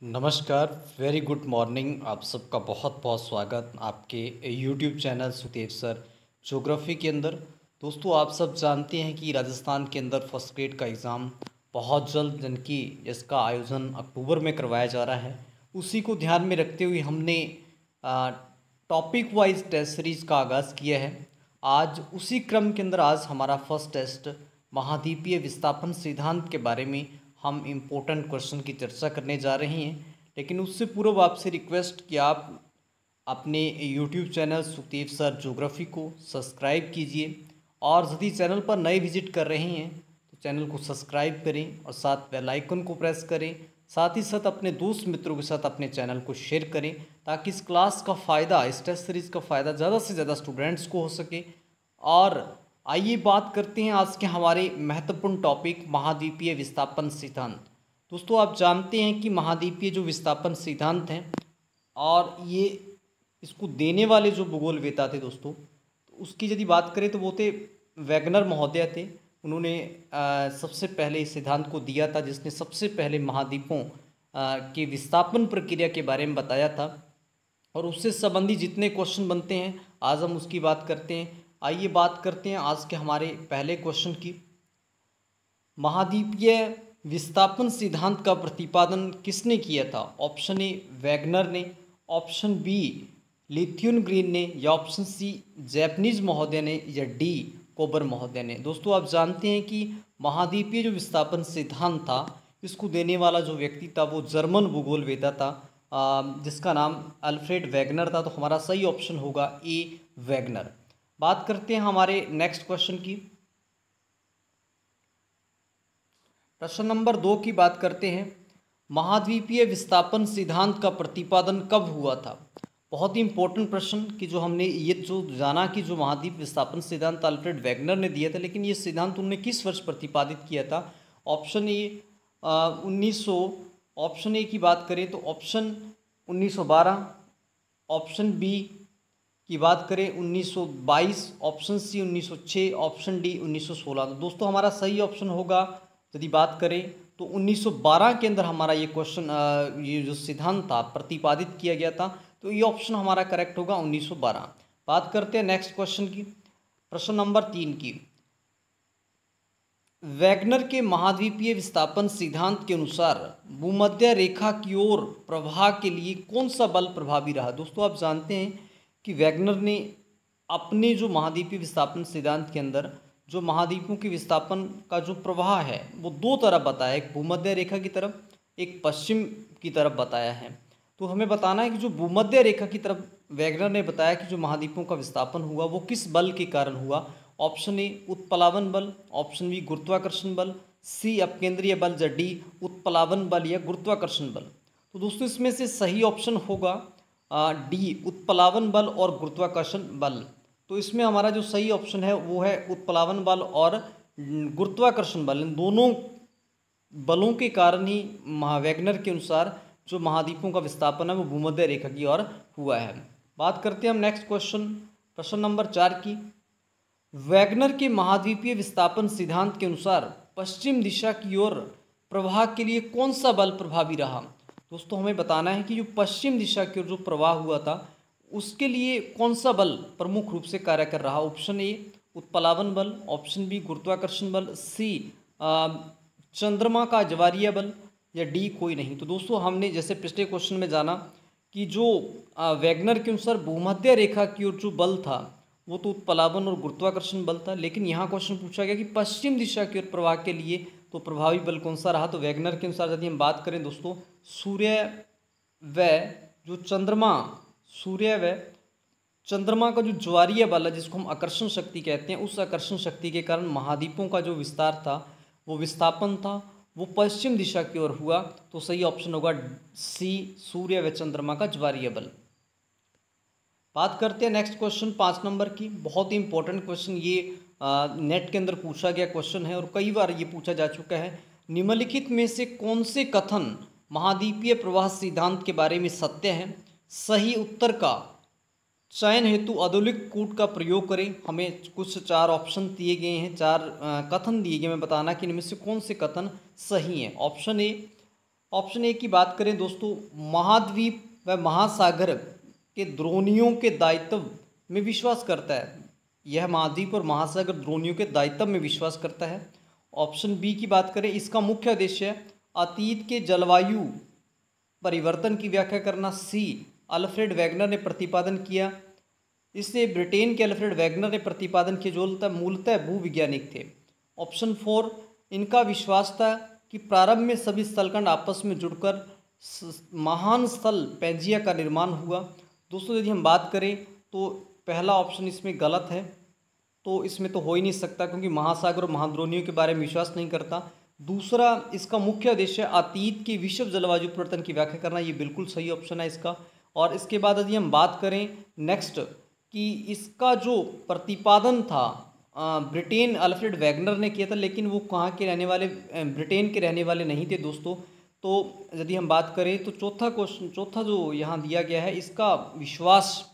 नमस्कार, very good morning. आप सबका बहुत बहुत स्वागत आपके यूट्यूब चैनल सुतेव सर ज्योग्राफी के अंदर। दोस्तों, आप सब जानते हैं कि राजस्थान के अंदर फर्स्ट ग्रेड का एग्ज़ाम बहुत जल्द जनकि जिसका आयोजन अक्टूबर में करवाया जा रहा है, उसी को ध्यान में रखते हुए हमने टॉपिक वाइज टेस्ट सीरीज़ का आगाज़ किया है। आज उसी क्रम के अंदर आज हमारा फर्स्ट टेस्ट महाद्वीपीय विस्थापन सिद्धांत के बारे में हम इम्पोर्टेंट क्वेश्चन की चर्चा करने जा रहे हैं। लेकिन उससे पूर्व आपसे रिक्वेस्ट कि आप अपने YouTube channel Sukhdev sir geography को सब्सक्राइब कीजिए, और यदि चैनल पर नए विजिट कर रहे हैं तो चैनल को सब्सक्राइब करें और साथ बेल आइकन को प्रेस करें। साथ ही साथ अपने दोस्त मित्रों के साथ अपने चैनल को शेयर करें ताकि इस क्लास का फ़ायदा, इस टेस्ट सीरीज़ का फ़ायदा ज़्यादा से ज़्यादा स्टूडेंट्स को हो सके। और आइए बात करते हैं आज के हमारे महत्वपूर्ण टॉपिक महाद्वीपीय विस्थापन सिद्धांत। दोस्तों, आप जानते हैं कि महाद्वीपीय जो विस्थापन सिद्धांत हैं, और ये इसको देने वाले जो भूगोलवेता थे दोस्तों, तो उसकी यदि बात करें तो वो थे वैगनर महोदय थे। उन्होंने सबसे पहले इस सिद्धांत को दिया था, जिसने सबसे पहले महाद्वीपों के विस्थापन प्रक्रिया के बारे में बताया था। और उससे संबंधी जितने क्वेश्चन बनते हैं आज हम उसकी बात करते हैं। आइए बात करते हैं आज के हमारे पहले क्वेश्चन की। महाद्वीपीय विस्थापन सिद्धांत का प्रतिपादन किसने किया था? ऑप्शन ए वैगनर ने, ऑप्शन बी लिथ्यून ग्रीन ने, या ऑप्शन सी जैपनीज महोदय ने, या डी कोबर महोदय ने। दोस्तों, आप जानते हैं कि महाद्वीपीय जो विस्थापन सिद्धांत था, इसको देने वाला जो व्यक्ति था वो जर्मन भूगोलवेता था, जिसका नाम अल्फ्रेड वैगनर था। तो हमारा सही ऑप्शन होगा ए वैगनर। बात करते हैं हमारे नेक्स्ट क्वेश्चन की। प्रश्न नंबर 2 की बात करते हैं। महाद्वीपीय विस्थापन सिद्धांत का प्रतिपादन कब हुआ था? बहुत ही इंपॉर्टेंट प्रश्न कि जो हमने ये जो जाना कि जो महाद्वीप विस्थापन सिद्धांत अल्फ्रेड वैगनर ने दिया था, लेकिन ये सिद्धांत उन्होंने किस वर्ष प्रतिपादित किया था? ऑप्शन ए 1900, ऑप्शन ए की बात करें तो ऑप्शन 1912, ऑप्शन बी की बात करें 1922, ऑप्शन सी 1906, ऑप्शन डी 1916। तो दोस्तों, हमारा सही ऑप्शन होगा यदि बात करें तो 1912 के अंदर हमारा ये क्वेश्चन, ये जो सिद्धांत था प्रतिपादित किया गया था। तो ये ऑप्शन हमारा करेक्ट होगा 1912। बात करते हैं नेक्स्ट क्वेश्चन की, प्रश्न नंबर 3 की। वैगनर के महाद्वीपीय विस्थापन सिद्धांत के अनुसार भूमध्य रेखा की ओर प्रवाह के लिए कौन सा बल प्रभावी रहा? दोस्तों, आप जानते हैं कि वैगनर ने अपने जो महाद्वीपीय विस्थापन सिद्धांत के अंदर जो महाद्वीपों के विस्थापन का जो प्रवाह है वो दो तरफ बताया, एक भूमध्य रेखा की तरफ, एक पश्चिम की तरफ बताया है। तो हमें बताना है कि जो भूमध्य रेखा की तरफ वैगनर ने बताया कि जो महाद्वीपों का विस्थापन हुआ वो किस बल के कारण हुआ। ऑप्शन ए उत्प्लावन बल, ऑप्शन बी गुरुत्वाकर्षण बल, सी अपकेंद्रीय बल, या डी उत्प्लावन बल या गुरुत्वाकर्षण बल। तो दोस्तों, इसमें से सही ऑप्शन होगा डी उत्प्लावन बल और गुरुत्वाकर्षण बल। तो इसमें हमारा जो सही ऑप्शन है वो है उत्प्लावन बल और गुरुत्वाकर्षण बल। इन दोनों बलों के कारण ही वैगनर के अनुसार जो महाद्वीपों का विस्थापन है वो भूमध्य रेखा की ओर हुआ है। बात करते हैं हम नेक्स्ट क्वेश्चन, प्रश्न नंबर 4 की। वैगनर के महाद्वीपीय विस्थापन सिद्धांत के अनुसार पश्चिम दिशा की ओर प्रवाह के लिए कौन सा बल प्रभावी रहा? दोस्तों, हमें बताना है कि जो पश्चिम दिशा की ओर जो प्रवाह हुआ था उसके लिए कौन सा बल प्रमुख रूप से कार्य कर रहा? ऑप्शन ए उत्प्लावन बल, ऑप्शन बी गुरुत्वाकर्षण बल, सी चंद्रमा का ज्वारीय बल, या डी कोई नहीं। तो दोस्तों, हमने जैसे पिछले क्वेश्चन में जाना कि जो वैगनर के अनुसार भूमध्य रेखा की ओर जो बल था वो तो उत्प्लावन और गुरुत्वाकर्षण बल था, लेकिन यहाँ क्वेश्चन पूछा गया कि पश्चिम दिशा की ओर प्रवाह के लिए तो प्रभावी बल कौन सा रहा? तो वैगनर के अनुसार यदि हम बात करें दोस्तों, सूर्य व जो चंद्रमा, सूर्य व चंद्रमा का जो ज्वारीय बल है जिसको हम आकर्षण शक्ति कहते हैं, उस आकर्षण शक्ति के कारण महाद्वीपों का जो विस्तार था, वो विस्थापन था, वो पश्चिम दिशा की ओर हुआ। तो सही ऑप्शन होगा सी सूर्य व चंद्रमा का ज्वारीय बल। बात करते हैं नेक्स्ट क्वेश्चन 5 नंबर की। बहुत ही इंपॉर्टेंट क्वेश्चन, ये नेट के अंदर पूछा गया क्वेश्चन है और कई बार ये पूछा जा चुका है। निम्नलिखित में से कौन से कथन महाद्वीपीय प्रवाह सिद्धांत के बारे में सत्य है? सही उत्तर का चयन हेतु अधोलिखित कूट का प्रयोग करें। हमें कुछ 4 ऑप्शन दिए गए हैं, 4 कथन दिए गए। मैं बताना कि इनमें से कौन से कथन सही हैं। ऑप्शन ए ऑप्शन ए की बात करें दोस्तों, महाद्वीप व महासागर के द्रोणियों के दायित्व में विश्वास करता है। यह महाद्वीप और महासागर द्रोणियों के दायित्व में विश्वास करता है। ऑप्शन बी की बात करें, इसका मुख्य उद्देश्य है अतीत के जलवायु परिवर्तन की व्याख्या करना। सी, अल्फ्रेड वैगनर ने प्रतिपादन किया। इससे ब्रिटेन के अल्फ्रेड वैगनर ने प्रतिपादन किया, जो मूलतः भूविज्ञानिक थे। ऑप्शन 4, इनका विश्वास था कि प्रारंभ में सभी स्थलखंड आपस में जुड़कर महान स्थल पैंजिया का निर्माण हुआ। दोस्तों यदि हम बात करें तो पहला ऑप्शन इसमें गलत है, तो इसमें तो हो ही नहीं सकता, क्योंकि महासागर और महाद्रोणियों के बारे में विश्वास नहीं करता। दूसरा, इसका मुख्य उद्देश्य अतीत के विश्व जलवायु परिवर्तन की व्याख्या करना, ये बिल्कुल सही ऑप्शन है इसका। और इसके बाद यदि हम बात करें नेक्स्ट कि इसका जो प्रतिपादन था ब्रिटेन अल्फ्रेड वैगनर ने किया था, लेकिन वो कहाँ के रहने वाले, ब्रिटेन के रहने वाले नहीं थे दोस्तों। तो यदि हम बात करें तो चौथा जो यहाँ दिया गया है, इसका विश्वास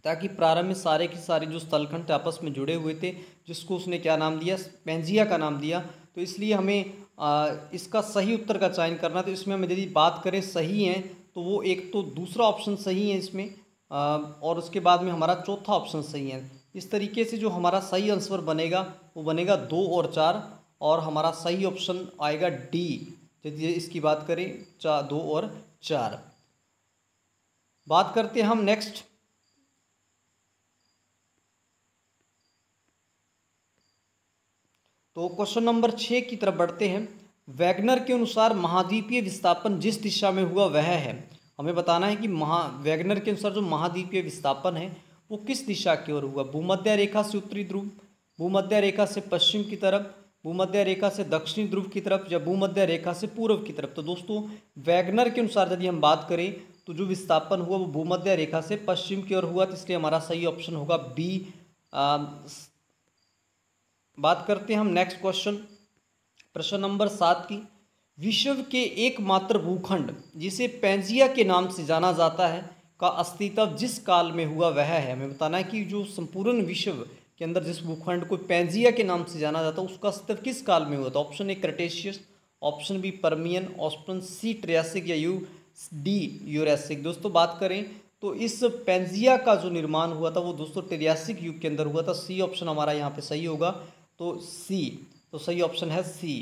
ताकि प्रारंभ में सारे के सारे जो स्थलखंड थे आपस में जुड़े हुए थे, जिसको उसने क्या नाम दिया, पैंजिया का नाम दिया। तो इसलिए हमें इसका सही उत्तर का चयन करना। तो इसमें हम यदि बात करें सही है तो वो एक तो दूसरा ऑप्शन सही है इसमें, और उसके बाद में हमारा चौथा ऑप्शन सही है। इस तरीके से जो हमारा सही आंसर बनेगा वो बनेगा 2 और 4, और हमारा सही ऑप्शन आएगा डी। यदि इसकी बात करें 2 और 4। बात करते हैं हम नेक्स्ट, तो क्वेश्चन नंबर 6 की तरफ बढ़ते हैं। वैगनर के अनुसार महाद्वीपीय विस्थापन जिस दिशा में हुआ वह है। हमें बताना है कि वैगनर के अनुसार जो महाद्वीपीय विस्थापन है वो किस दिशा की ओर हुआ। भूमध्य रेखा से उत्तरी ध्रुव, भूमध्य रेखा से पश्चिम की तरफ, भूमध्य रेखा से दक्षिणी ध्रुव की तरफ, या भूमध्य रेखा से पूर्व की तरफ। तो दोस्तों वैगनर के अनुसार यदि हम बात करें तो जो विस्थापन हुआ वो भूमध्य रेखा से पश्चिम की ओर हुआ, तो इसलिए हमारा सही ऑप्शन होगा बी। बात करते हैं हम नेक्स्ट क्वेश्चन, प्रश्न नंबर 7 की। विश्व के एकमात्र भूखंड जिसे पैंजिया के नाम से जाना जाता है का अस्तित्व जिस काल में हुआ वह है। हमें बताना है कि जो संपूर्ण विश्व के अंदर जिस भूखंड को पैंजिया के नाम से जाना जाता है उसका अस्तित्व किस काल में हुआ था। Option A Cretaceous, option B Permian, option C Triassic, या डी यूरेसिक। दोस्तों बात करें तो इस पैंजिया का जो निर्माण हुआ था वो दोस्तों ट्रियासिक युग के अंदर हुआ था। सी ऑप्शन हमारा यहाँ पे सही होगा, तो सी, तो सही ऑप्शन है सी।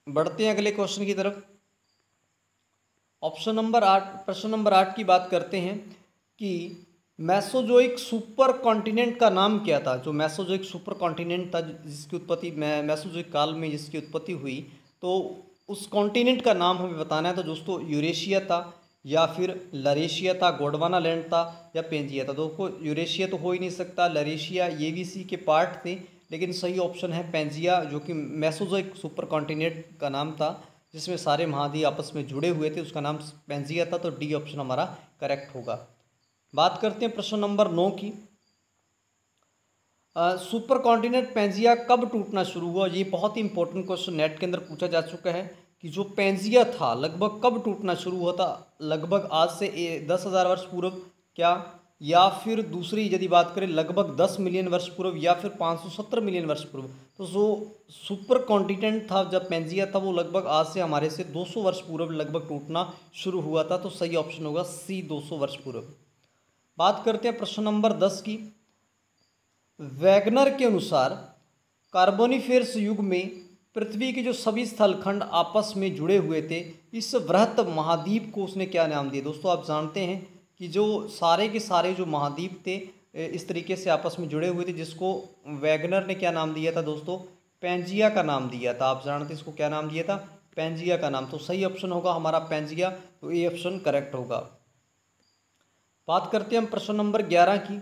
बढ़ते हैं अगले क्वेश्चन की तरफ। ऑप्शन नंबर 8, प्रश्न नंबर 8 की बात करते हैं कि मेसोजोइक सुपर कॉन्टिनेंट का नाम क्या था। जो मेसोजोइक सुपर कॉन्टिनेंट था जिसकी उत्पत्ति मेसोजोइक काल में जिसकी उत्पत्ति हुई, तो उस कॉन्टिनेंट का नाम हमें बताना है। तो दोस्तों यूरेशिया था, या फिर लरेशिया था, गोंडवाना लैंड था, या पेंजिया था। दोस्तों यूरेशिया तो हो ही नहीं सकता, लरेशिया ये भी इसी के पार्ट थे, लेकिन सही ऑप्शन है पेंजिया, जो कि मेसोजोइक सुपर कॉन्टिनेंट का नाम था जिसमें सारे महाद्वीप आपस में जुड़े हुए थे, उसका नाम पेंजिया था। तो डी ऑप्शन हमारा करेक्ट होगा। बात करते हैं प्रश्न नंबर 9 की। सुपर कॉन्टिनेंट पेंजिया कब टूटना शुरू हुआ। ये बहुत ही इंपॉर्टेंट क्वेश्चन नेट के अंदर पूछा जा चुका है कि जो पेंजिया था लगभग कब टूटना शुरू हुआ था। लगभग आज से 10,000 वर्ष पूर्व क्या, या फिर दूसरी यदि बात करें लगभग 10 मिलियन वर्ष पूर्व, या फिर 570 मिलियन वर्ष पूर्व। तो जो सुपर कॉन्टिनेंट था जब पेंजिया था वो लगभग आज से हमारे से 200 वर्ष पूर्व लगभग टूटना शुरू हुआ था। तो सही ऑप्शन होगा सी, 200 वर्ष पूर्व। बात करते हैं प्रश्न नंबर 10 की। वैगनर के अनुसार कार्बोनिफेरस युग में पृथ्वी के जो सभी स्थलखंड आपस में जुड़े हुए थे, इस वृहत महाद्वीप को उसने क्या नाम दिया। दोस्तों आप जानते हैं कि जो सारे के सारे जो महाद्वीप थे इस तरीके से आपस में जुड़े हुए थे, जिसको वैगनर ने क्या नाम दिया था दोस्तों, पेंजिया का नाम दिया था। आप जानते हैं इसको क्या नाम दिया था, पेंजिया का नाम। तो सही ऑप्शन होगा हमारा पेंजिया, तो ए ऑप्शन करेक्ट होगा। बात करते हैं हम प्रश्न नंबर 11 की।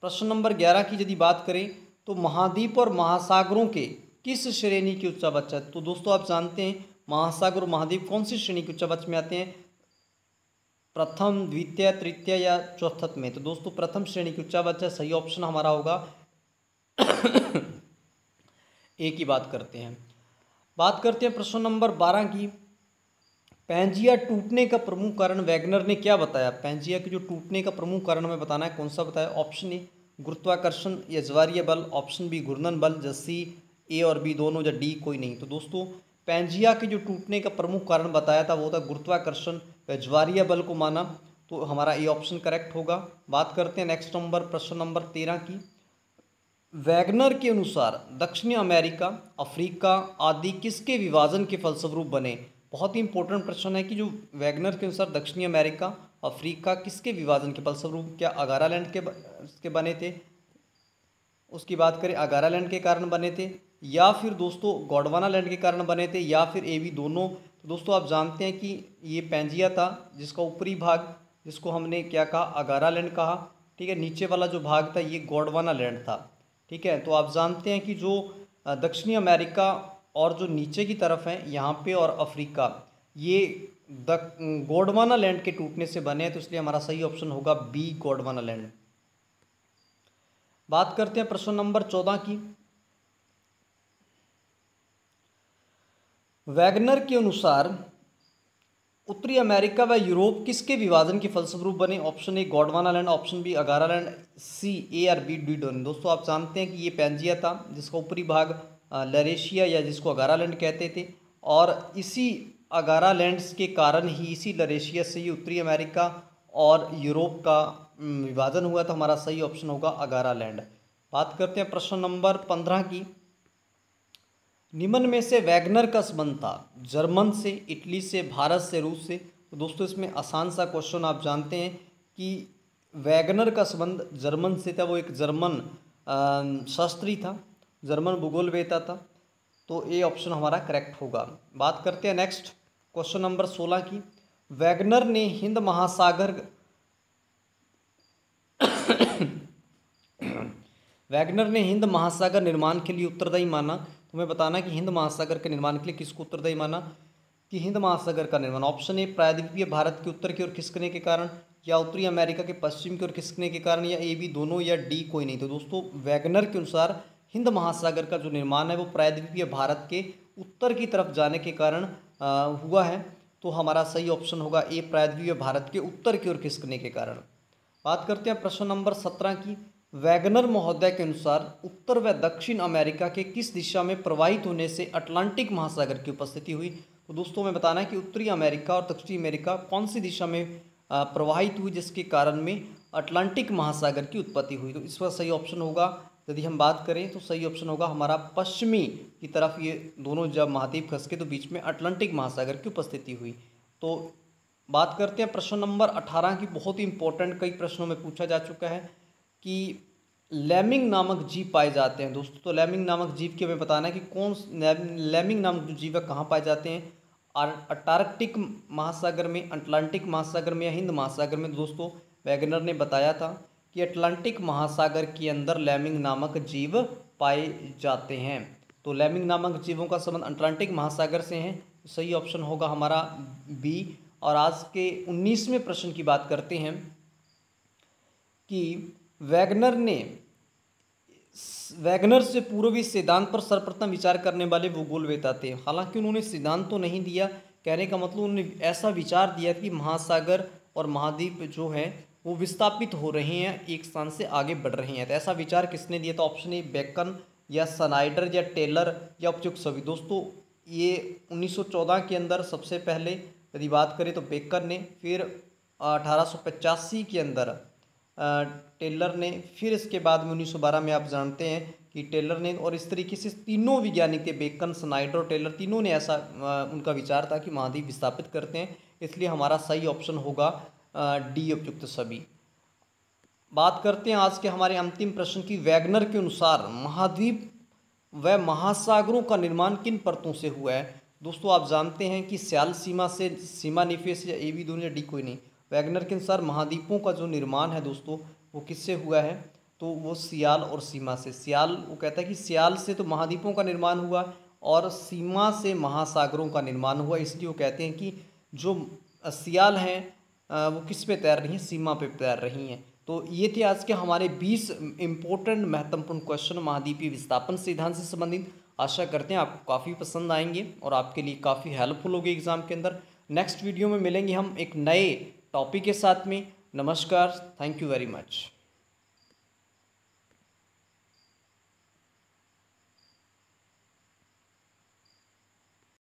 प्रश्न नंबर 11 की यदि बात करें तो महाद्वीप और महासागरों के किस श्रेणी की उच्चावच है। तो दोस्तों आप जानते हैं महासागर और महाद्वीप कौन सी श्रेणी के उच्चावच में आते हैं, प्रथम, द्वितीय, तृतीय या चौथत में। तो दोस्तों प्रथम श्रेणी की उच्चावच है, सही ऑप्शन हमारा होगा ए की बात करते हैं। बात करते हैं प्रश्न नंबर 12 की। पैंजिया टूटने का प्रमुख कारण वैगनर ने क्या बताया। पैंजिया के जो टूटने का प्रमुख कारण हमें बताना है, कौन सा बताया। ऑप्शन ए गुरुत्वाकर्षण या ज्वारीय बल, ऑप्शन बी घूर्णन बल, या सी ए और बी दोनों, या डी कोई नहीं। तो दोस्तों पैंजिया के जो टूटने का प्रमुख कारण बताया था वो था गुरुत्वाकर्षण व ज्वारीय बल को माना, तो हमारा ये ऑप्शन करेक्ट होगा। बात करते हैं नेक्स्ट नंबर, प्रश्न नंबर 13 की। वैगनर के अनुसार दक्षिणी अमेरिका, अफ्रीका आदि किसके विभाजन के फलस्वरूप बने? बहुत ही इंपॉर्टेंट प्रश्न है कि जो वैगनर के अनुसार दक्षिणी अमेरिका, अफ्रीका किसके विभाजन के फलस्वरूप, क्या अगारालैंड के बने थे? उसकी बात करें अगारालैंड के कारण बने थे, या फिर दोस्तों गोंडवानालैंड के कारण बने थे, या फिर ए बी दोनों? तो दोस्तों आप जानते हैं कि ये पैंजिया था जिसका ऊपरी भाग, जिसको हमने क्या कहा, अगारालैंड कहा, ठीक है। नीचे वाला जो भाग था ये गोंडवानालैंड था, ठीक है। तो आप जानते हैं कि जो दक्षिणी अमेरिका और जो नीचे की तरफ है यहाँ पे और अफ्रीका, ये गोंडवानालैंड के टूटने से बने हैं, तो इसलिए हमारा सही ऑप्शन होगा बी, गोंडवानालैंड। बात करते हैं प्रश्न नंबर 14 की। वैगनर के अनुसार उत्तरी अमेरिका व यूरोप किसके विभाजन के फलस्वरूप बने? Option A Gondwanaland, option B Angaraland, C A और बी डी दोनों। दोस्तों आप जानते हैं कि ये पैंजिया था जिसका ऊपरी भाग लरेशिया या जिसको अगारालैंड कहते थे, और इसी अगारालैंड्स के कारण ही, इसी लरेशिया से ही उत्तरी अमेरिका और यूरोप का विभाजन हुआ था। हमारा सही ऑप्शन होगा अगारालैंड। बात करते हैं प्रश्न नंबर 15 की। निम्न में से वैगनर का संबंध था जर्मन से, इटली से, भारत से, रूस से? तो दोस्तों इसमें आसान सा क्वेश्चन, आप जानते हैं कि वैगनर का संबंध जर्मन से था। वो एक जर्मन शास्त्री था, जर्मन भूगोलवेता था, तो ये ऑप्शन हमारा करेक्ट होगा। बात करते हैं नेक्स्ट क्वेश्चन नंबर 16 की। वैगनर ने हिंद महासागर वैगनर ने हिंद महासागर निर्माण के लिए उत्तरदायी माना। तुम्हें बताना कि हिंद महासागर के निर्माण के लिए किसको उत्तरदायी माना? कि हिंद महासागर का निर्माण, ऑप्शन ए प्रायद्वीपीय भारत के उत्तर की ओर खिसकने के कारण, या उत्तरी अमेरिका के पश्चिम की ओर खिसकने के कारण, या ए बी दोनों, या डी कोई नहीं। तो दोस्तों वैगनर के अनुसार हिंद महासागर का जो निर्माण है वो प्रायद्वीपीय भारत के उत्तर की तरफ जाने के कारण हुआ है, तो हमारा सही ऑप्शन होगा ए, प्रायद्वीपीय भारत के उत्तर की ओर खिसकने के कारण। बात करते हैं प्रश्न नंबर 17 की। वैगनर महोदय के अनुसार उत्तर व दक्षिण अमेरिका के किस दिशा में प्रवाहित होने से अटलांटिक महासागर की उपस्थिति हुई? तो दोस्तों मैं बताना है कि उत्तरी अमेरिका और दक्षिणी अमेरिका कौन सी दिशा में प्रवाहित हुई जिसके कारण में अटलांटिक महासागर की उत्पत्ति हुई? तो इसका सही ऑप्शन होगा, यदि हम बात करें तो सही ऑप्शन होगा हमारा पश्चिमी की तरफ, ये दोनों जब महाद्वीप खसके तो बीच में अटलांटिक महासागर की उपस्थिति हुई। तो बात करते हैं प्रश्न नंबर 18 की। बहुत ही इंपॉर्टेंट, कई प्रश्नों में पूछा जा चुका है कि लैमिंग नामक जीव पाए जाते हैं। दोस्तों तो लैमिंग नामक जीव के हमें बताना है कि कौन लैमिंग नामक जो जीव है कहाँ पाए जाते हैं, अंटार्कटिक महासागर में, अटलांटिक महासागर में, या हिंद महासागर में? दोस्तों वैगनर ने बताया था कि अटलांटिक महासागर के अंदर लैमिंग नामक जीव पाए जाते हैं। तो लैमिंग नामक जीवों का संबंध अटलांटिक महासागर से है, सही ऑप्शन होगा हमारा बी। और आज के 19वें प्रश्न की बात करते हैं कि वैगनर से पूर्वी सिद्धांत पर सर्वप्रथम विचार करने वाले भूगोलवेता थे। हालांकि उन्होंने सिद्धांत तो नहीं दिया, कहने का मतलब उन्होंने ऐसा विचार दिया कि महासागर और महाद्वीप जो है वो विस्थापित हो रहे हैं, एक स्थान से आगे बढ़ रहे हैं। तो ऐसा विचार किसने दिया? तो ऑप्शन ए बेकन, या स्नाइडर, या टेलर, या उपयुक्त सभी। दोस्तों ये 1914 के अंदर सबसे पहले यदि बात करें तो बेकन ने, फिर 1885 के अंदर टेलर ने, फिर इसके बाद में 1912 में आप जानते हैं कि टेलर ने, और इस तरीके से तीनों वैज्ञानिक थे, बेकन, स्नाइडर और टेलर, तीनों ने ऐसा उनका विचार था कि महाद्वीप विस्थापित करते हैं, इसलिए हमारा सही ऑप्शन होगा डी, उपयुक्त सभी। बात करते हैं आज के हमारे अंतिम प्रश्न की। वैगनर के अनुसार महाद्वीप व महासागरों का निर्माण किन परतों से हुआ है? दोस्तों आप जानते हैं कि स्याल सीमा से, सीमा निफेस, या ए बी दोनों, या डी कोई नहीं। वैगनर के अनुसार महाद्वीपों का जो निर्माण है दोस्तों वो किससे हुआ है? तो वो सियाल और सीमा से। सियाल, वो कहता है कि सियाल से तो महाद्वीपों का निर्माण हुआ और सीमा से महासागरों का निर्माण हुआ, इसलिए वो कहते हैं कि जो सियाल हैं वो किस पे तैर रही हैं? सीमा पे तैर रही हैं। तो ये थे आज के हमारे 20 इम्पोर्टेंट महत्वपूर्ण क्वेश्चन महाद्वीपीय विस्थापन सिद्धांत से संबंधित। आशा करते हैं आपको काफ़ी पसंद आएंगे और आपके लिए काफ़ी हेल्पफुल होगी एग्ज़ाम के अंदर। नेक्स्ट वीडियो में मिलेंगे हम एक नए टॉपिक के साथ में। नमस्कार, थैंक यू वेरी मच।